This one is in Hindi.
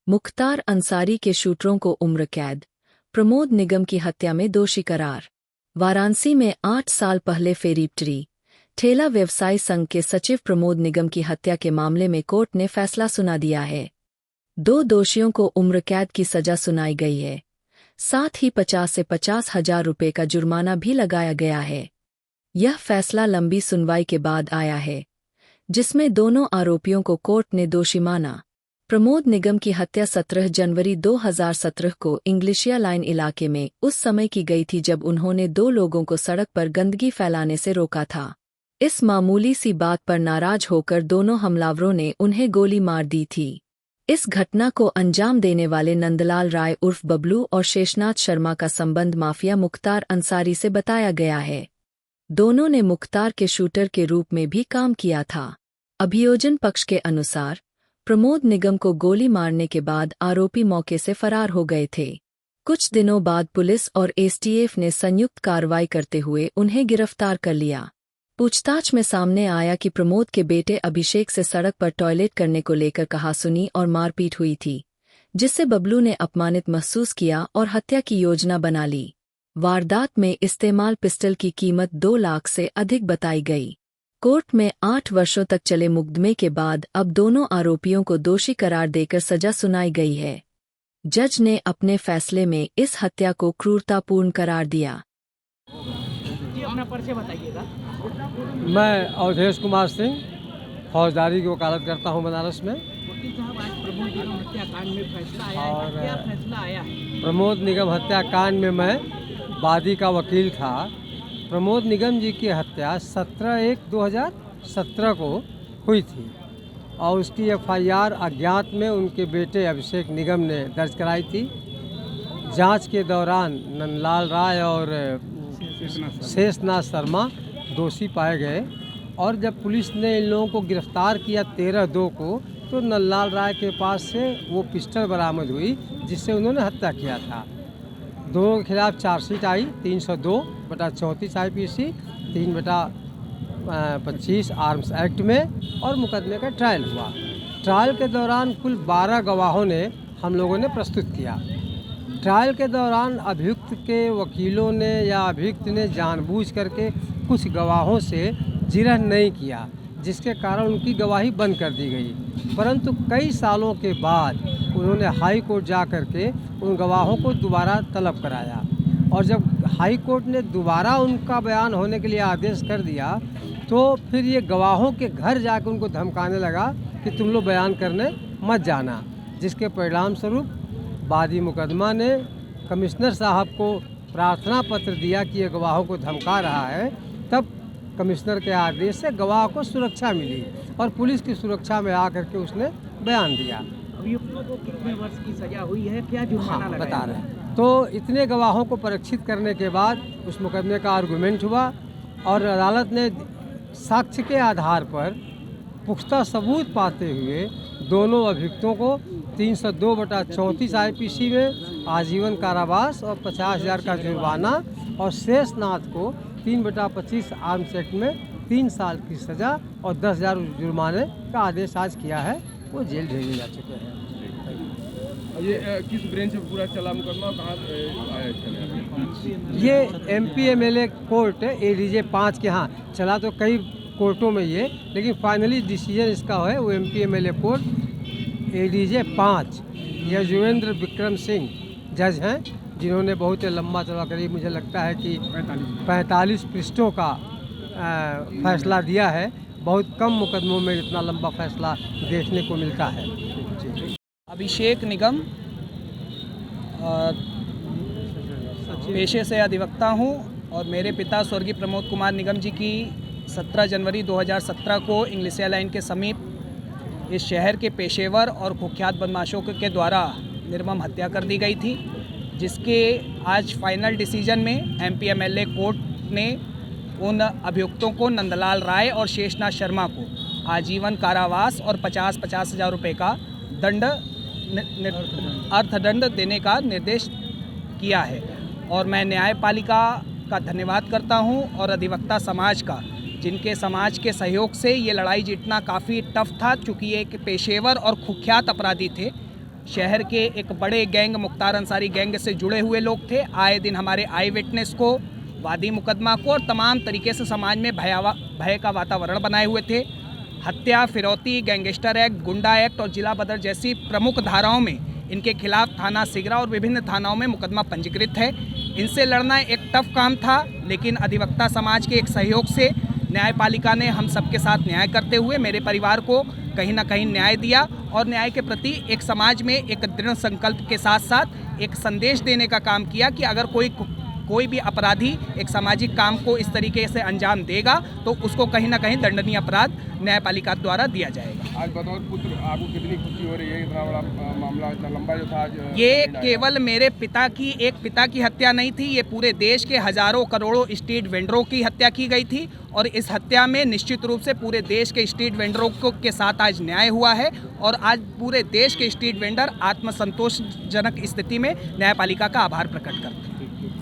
मुख्तार अंसारी के शूटरों को उम्र कैद, प्रमोद निगम की हत्या में दोषी करार। वाराणसी में 8 साल पहले फेरीपटरी ठेला व्यवसायी संघ के सचिव प्रमोद निगम की हत्या के मामले में कोर्ट ने फैसला सुना दिया है। 2 दोषियों को उम्र कैद की सजा सुनाई गई है। साथ ही 50 से 50,000 रुपये का जुर्माना भी लगाया गया है। यह फैसला लंबी सुनवाई के बाद आया है, जिसमें दोनों आरोपियों को कोर्ट ने दोषी माना। प्रमोद निगम की हत्या 17 जनवरी 2017 को इंग्लिशिया लाइन इलाके में उस समय की गई थी जब उन्होंने 2 लोगों को सड़क पर गंदगी फैलाने से रोका था। इस मामूली सी बात पर नाराज होकर दोनों हमलावरों ने उन्हें गोली मार दी थी। इस घटना को अंजाम देने वाले नंदलाल राय उर्फ बबलू और शेषनाथ शर्मा का संबंध माफिया मुख्तार अंसारी से बताया गया है। दोनों ने मुख्तार के शूटर के रूप में भी काम किया था। अभियोजन पक्ष के अनुसार प्रमोद निगम को गोली मारने के बाद आरोपी मौके से फरार हो गए थे। कुछ दिनों बाद पुलिस और एसटीएफ ने संयुक्त कार्रवाई करते हुए उन्हें गिरफ्तार कर लिया। पूछताछ में सामने आया कि प्रमोद के बेटे अभिषेक से सड़क पर टॉयलेट करने को लेकर कहासुनी और मारपीट हुई थी, जिससे बबलू ने अपमानित महसूस किया और हत्या की योजना बना ली। वारदात में इस्तेमाल पिस्टल की कीमत 2 लाख से अधिक बताई गई। कोर्ट में 8 वर्षों तक चले मुकदमे के बाद अब दोनों आरोपियों को दोषी करार देकर सजा सुनाई गई है। जज ने अपने फैसले में इस हत्या को क्रूरतापूर्ण करार दिया। जी, अपना परिचय बताइएगा। मैं अवधेश कुमार सिंह फौजदारी की वकालत करता हूं बनारस में। वकील साहब, आज प्रमोद निगम हत्याकांड में फैसला आया है, और क्या फैसला आया है? प्रमोद निगम हत्याकांड में मैं वादी का वकील था। प्रमोद निगम जी की हत्या 17/1/2017 को हुई थी और उसकी एफआईआर अज्ञात में उनके बेटे अभिषेक निगम ने दर्ज कराई थी। जांच के दौरान नंदलाल राय और शेषनाथ शर्मा दोषी पाए गए और जब पुलिस ने इन लोगों को गिरफ्तार किया 13/2 को, तो नंदलाल राय के पास से वो पिस्टल बरामद हुई जिससे उन्होंने हत्या किया था। दोनों के खिलाफ चार्जशीट आई 302/34 IPC 3/25 आर्म्स एक्ट में और मुकदमे का ट्रायल हुआ। ट्रायल के दौरान कुल 12 गवाहों ने हम लोगों ने प्रस्तुत किया। ट्रायल के दौरान अभियुक्त के वकीलों ने या अभियुक्त ने जानबूझ करके कुछ गवाहों से जिरह नहीं किया, जिसके कारण उनकी गवाही बंद कर दी गई। परंतु कई सालों के बाद उन्होंने हाई कोर्ट जा कर के उन गवाहों को दोबारा तलब कराया और जब हाई कोर्ट ने दोबारा उनका बयान होने के लिए आदेश कर दिया तो फिर ये गवाहों के घर जाकर उनको धमकाने लगा कि तुम लोग बयान करने मत जाना, जिसके परिणाम स्वरूप वादी मुकदमा ने कमिश्नर साहब को प्रार्थना पत्र दिया कि ये गवाहों को धमका रहा है। तब कमिश्नर के आदेश से गवाह को सुरक्षा मिली और पुलिस की सुरक्षा में आकर के उसने बयान दिया। अभियुक्तों को कितने वर्ष की सजा हुई है, क्या जुर्माना लगाया? बता रहे हैं। तो इतने गवाहों को परीक्षित करने के बाद उस मुकदमे का आर्गूमेंट हुआ और अदालत ने साक्ष्य के आधार पर पुख्ता सबूत पाते हुए दोनों अभियुक्तों को 302/34 IPC में आजीवन कारावास और 50,000 का जुर्माना और शेषनाथ को 3/25 आर्म्स एक्ट में 3 साल की सज़ा और 10,000 जुर्माने का आदेश आज किया है। वो जेल भेजे जा चुके हैं। ये किस ब्रांच में पूरा चला मुकदमा, कहाँ आया? ये MP MLA कोर्ट ADJ 5 के यहाँ चला, तो कई कोर्टों में ये, लेकिन फाइनली डिसीजन इसका है वो MP MLA court ADJ 5 Yuzvendra Vikram Singh जज हैं, जिन्होंने बहुत लंबा चौड़ा करीब मुझे लगता है कि 45 पृष्ठों का फैसला दिया है। बहुत कम मुकदमों में इतना लंबा फैसला देखने को मिलता है। अभिषेक निगम पेशे से अधिवक्ता हूँ और मेरे पिता स्वर्गीय प्रमोद कुमार निगम जी की 17 जनवरी 2017 को इंग्लिशिया लाइन के समीप इस शहर के पेशेवर और कुख्यात बदमाशों के द्वारा निर्मम हत्या कर दी गई थी, जिसके आज फाइनल डिसीजन में MP MLA कोर्ट ने उन अभियुक्तों को नंदलाल राय और शेषनाथ शर्मा को आजीवन कारावास और 50,000 रुपये का अर्थदंड देने का निर्देश किया है। और मैं न्यायपालिका का धन्यवाद करता हूं और अधिवक्ता समाज का जिनके समाज के सहयोग से ये लड़ाई जीतना काफ़ी टफ था, चूँकि ये एक पेशेवर और कुख्यात अपराधी थे। शहर के एक बड़े गैंग मुख्तार अंसारी गैंग से जुड़े हुए लोग थे। आए दिन हमारे आई विटनेस को, वादी मुकदमा को और तमाम तरीके से समाज में भय का वातावरण बनाए हुए थे। हत्या, फिरौती, गैंगस्टर एक्ट, गुंडा एक्ट और जिला बदर जैसी प्रमुख धाराओं में इनके खिलाफ थाना सिगरा और विभिन्न थानाओं में मुकदमा पंजीकृत है। इनसे लड़ना एक टफ काम था, लेकिन अधिवक्ता समाज के एक सहयोग से न्यायपालिका ने हम सबके साथ न्याय करते हुए मेरे परिवार को कहीं ना कहीं न्याय दिया और न्याय के प्रति एक समाज में एक दृढ़ संकल्प के साथ साथ एक संदेश देने का काम किया कि अगर कोई भी अपराधी एक सामाजिक काम को इस तरीके से अंजाम देगा तो उसको कहीं ना कहीं दंडनीय अपराध न्यायपालिका द्वारा दिया जाएगा। आज बतौर पुत्र आपको कितनी खुशी हो रही है? इतना बड़ा मामला, इतना लंबा जो था आज ये केवल मेरे पिता की हत्या नहीं थी, ये पूरे देश के हजारों करोड़ों स्ट्रीट वेंडरों की हत्या की गई थी और इस हत्या में निश्चित रूप से पूरे देश के स्ट्रीट वेंडरों के साथ आज न्याय हुआ है और आज पूरे देश के स्ट्रीट वेंडर आत्मसंतोषजनक स्थिति में न्यायपालिका का आभार प्रकट करते हैं।